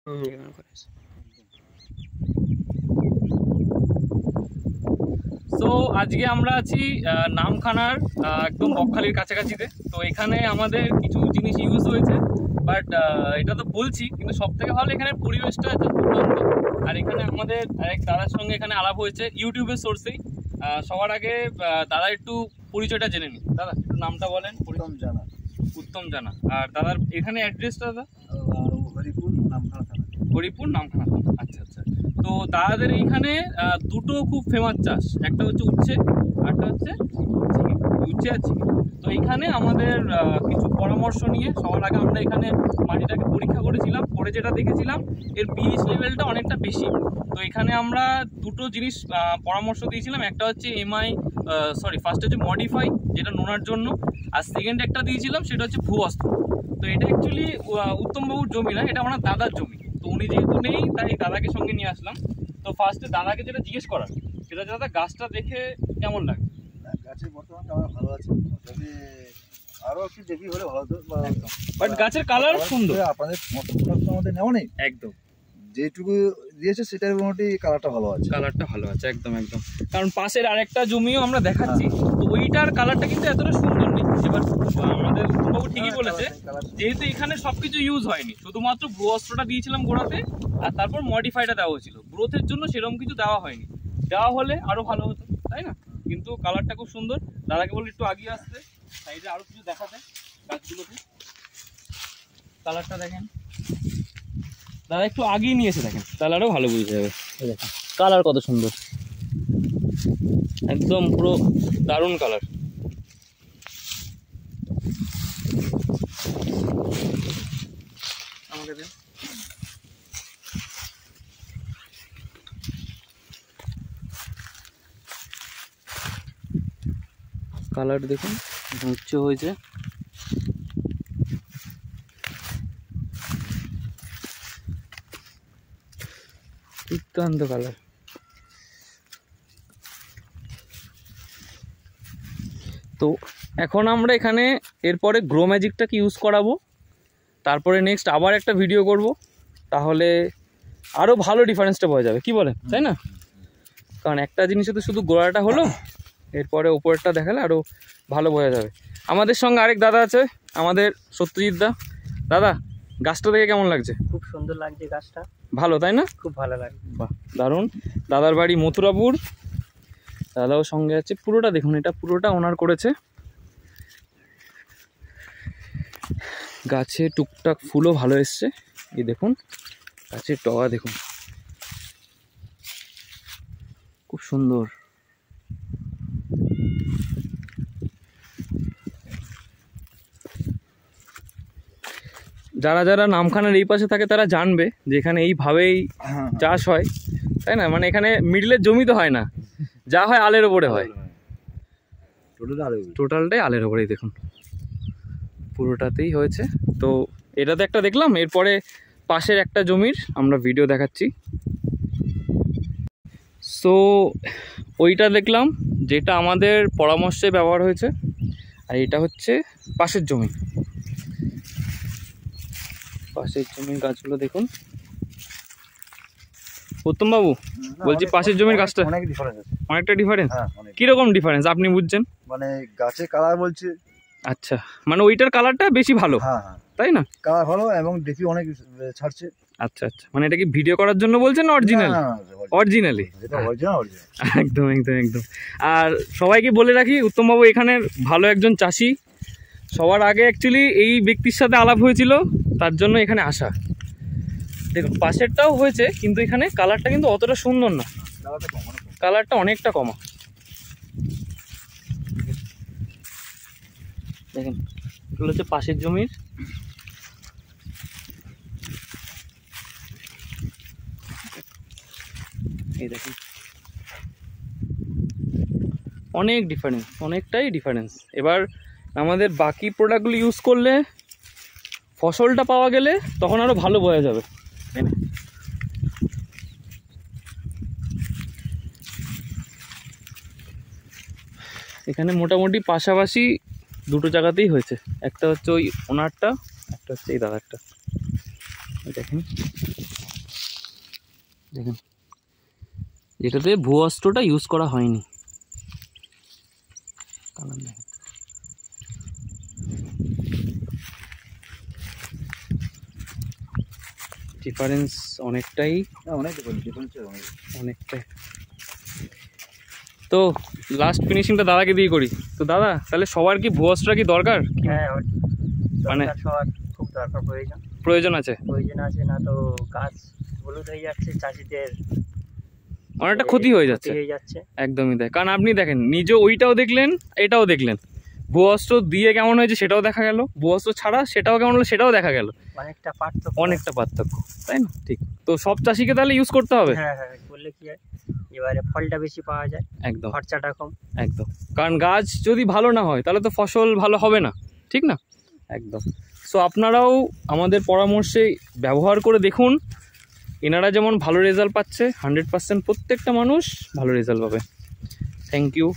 So আজকে আমরা আছি নামখানার একদম বকখালির কাছাকাছিতে। তো এখানে আমাদের কিছু জিনিস ইউজ হয়েছে, বাট এটা তো বলছি, কিন্তু সব থেকে ভালো এখানে পরিবেশটা দুর্দান্ত। আর এখানে আমাদের এক দাদার সঙ্গে এখানে আলাপ হয়েছে ইউটিউবের সোর্সেই। সবার আগে দাদা একটু পরিচয়টা জেনে নিই। দাদা একটু নামটা বলেন। উত্তম জানা। আর দাদার এখানে অ্যাড্রেসটা দাদা? হরিপুর নামখানা থানা। হরিপুর নামখানা থানা, আচ্ছা আচ্ছা। তো দাদাদের এইখানে দুটো খুব ফেমাস চাষ, একটা হচ্ছে উচ্ছে, আরটা হচ্ছে উচ্ছে আর চিংড়ি। তো এখানে আমাদের কিছু পরামর্শ নিয়ে সবার আগে আমরা এখানে মাটিটাকে পরীক্ষা করেছিলাম, করে যেটা দেখেছিলাম এর পিএইচ লেভেলটা অনেকটা বেশি। তো এখানে আমরা দুটো জিনিস পরামর্শ দিয়েছিলাম, একটা হচ্ছে ফার্স্ট হচ্ছে মডিফাই, যেটা নোনার জন্য, আর সেকেন্ড একটা দিয়েছিলাম সেটা হচ্ছে ভূবস্ত্র। তো এটা অ্যাকচুয়ালি উত্তমবাবুর জমি না, এটা ওনার দাদার জমি। তো উনি যেহেতু নেই তাই দাদাকে সঙ্গে নিয়ে আসলাম। তো ফার্স্টে দাদাকে যেটা জিজ্ঞেস করার সেটা, দাদা গাছটা দেখে কেমন লাগে? গাছের বর্তমান কালার ভালো আছে, তবে আরো একটু দেখি হলে ভালো হতো। বাট গাছের কালার সুন্দর। আপনাদের আমাদের নেওয়া নেই একদম, যেটুকু দিয়েছে সেটার মোটামুটি কালারটা ভালো আছে। কালারটা ভালো আছে একদম একদম। কারণ পাশের আরেকটা জমিও আমরা দেখাচ্ছি, তো ওইটার কালারটা কিন্তু এতটা সুন্দর নেই। এবার আমাদের বাবু ঠিকই বলেছে, যেহেতু এখানে সবকিছু ইউজ হয়নি, শুধুমাত্র ভূবস্ত্রটা দিয়েছিলাম গোড়াতে, আর তারপর মডিফাইটা দেওয়া হয়েছিল। গ্রোথের জন্য সেরকম কিছু দেওয়া হয়নি, দেওয়া হলে আরো ভালো হতো, তাই না? কিন্তু কালারটা খুব সুন্দর। দাদাকে বলি একটু আগিয়ে আসতে, সাইডে আরো কিছু দেখাতে গাছগুলোতে। কালারটা দেখেন দাদা, একটু আগিয়ে নিয়ে এসে দেখেন, তাহলে আরো ভালো বুঝতে যাবে। দেখেন কালার কত সুন্দর, একদম পুরো দারুণ কালার। আমাকে দেন। কালার দেখুন, উচ্চ হয়েছে, দুর্দান্ত কালার। তো এখন আমরা এখানে এরপরে গ্রো ম্যাজিকটাকে ইউজ করাবো, তারপরে নেক্সট আবার একটা ভিডিও করব, তাহলে আরও ভালো ডিফারেন্সটা পাওয়া যাবে, কি বলেন, তাই না? কারণ একটা জিনিসে তো শুধু গোড়াটা হলো, এরপরে ওপরটা দেখালে আরও ভালো বোঝা যাবে। আমাদের সঙ্গে আরেক দাদা আছে, আমাদের সত্যজিৎ দা। দাদা গাছটা দেখে কেমন লাগছে? খুব সুন্দর লাগছে গাছটা, ভালো তাই না? খুব ভালো লাগে। বাহ দারুণ। দাদার বাড়ি মথুরাপুর, দাদাও সঙ্গে আছে। পুরোটা দেখুন, এটা পুরোটা ওনার করেছে। গাছে টুকটাক ফুলও ভালো এসছে, এই দেখুন গাছের টগা দেখুন, খুব সুন্দর। যারা যারা নামখানার এই পাশে থাকে তারা জানবে যে এখানে এইভাবেই চাষ হয়, তাই না? মানে এখানে মিডলের জমি তো হয় না, যা হয় আলের ওপরে হয়, টোটালটাই আলের ওপরেই। দেখুন পুরোটাতেই হয়েছে। তো এটাতে একটা দেখলাম, এরপরে পাশের একটা জমির আমরা ভিডিও দেখাচ্ছি। সো ওইটা দেখলাম যেটা আমাদের পরামর্শে ব্যবহার হয়েছে, আর এটা হচ্ছে পাশের জমি। পাশের জমির গাছগুলো দেখুন। উত্তমবাবু বলছি, পাশের জমির গাছটা অনেকটা ডিফারেন্স। কিরকম ডিফারেন্স আপনি বুঝছেন? মানে গাছের কালার বলছে, আচ্ছা, মানে ওইটার কালারটা বেশি ভালো, তাই না? কালার ভালো এবং দেখি অনেক ছাড়ছে। আচ্ছা আচ্ছা, মানে এটা কি ভিডিও করার জন্য বলছেন না অরিজিনাল? অরিজিনালি, একদম একদম একদম। আর সবাইকে বলে রাখি, উত্তমবাবু এখানের ভালো একজন চাষি। সবার আগে অ্যাকচুয়ালি এই ব্যক্তির সাথে আলাপ হয়েছিল, তার জন্য এখানে আসা। দেখুন পাশেরটাও হয়েছে, কিন্তু এখানে কালারটা কিন্তু অতটা সুন্দর না, কালারটা অনেকটা কমা। দেখেন এগুলো হচ্ছে পাশের জমির। এই দেখেন অনেক ডিফারেন্স, অনেকটাই ডিফারেন্স। এবার আমাদের বাকি প্রোডাক্টগুলো ইউজ করলে ফসলটা পাওয়া গেলে তখন আরও ভালো বোঝা যাবে, তাই না? এখানে মোটামুটি পাশাপাশি দুটো জায়গাতেই হয়েছে, একটা হচ্ছে ওই ওনারটা, একটা হচ্ছে এই দাদারটা। দেখেন দেখেন যেটাতে ভুয়ো অস্ত্রটা ইউজ করা হয়নি। কালার দেখেন, ডিফারেন্স অনেকটাই, অনেক ডিফারেন্স অনেকটাই। তো লাস্ট ফিনিশিংটা দাদাকে দিয়ে করি। তো দাদা তাহলে সবার কি ভুয়ো অস্ত্র কি দরকার? হ্যাঁ, মানে সবার খুব দরকার, প্রয়োজন আছে, না তো গাছ হলুদ হয়ে যাচ্ছে, চাষিদের অনেকটা ক্ষতি হয়ে যাচ্ছে। একদমই তাই, কারণ আপনি দেখেন নিজে ওইটাও দেখলেন এটাও দেখলেন, ভুয়ো অস্ত্র দিয়ে কেমন হয়েছে সেটাও দেখা গেল, ভুয়ো অস্ত্র ছাড়া সেটাও কেমন হলো সেটাও দেখা গেল, অনেকটা পার্থক্য, তাই না? ঠিক। তো সব চাষিকে তাহলে ইউজ করতে হবে। হ্যাঁ, করলে কি হয়, এবারে ফলটা বেশি পাওয়া যায়, একদম খরচাটা কম। একদম, কারণ গাছ যদি ভালো না হয় তাহলে তো ফসল ভালো হবে না, ঠিক না? একদম। সো আপনারাও আমাদের পরামর্শে ব্যবহার করে দেখুন, এনারা যেমন ভালো রেজাল্ট পাচ্ছে, 100% প্রত্যেকটা মানুষ ভালো রেজাল্ট পাবে। Thank you.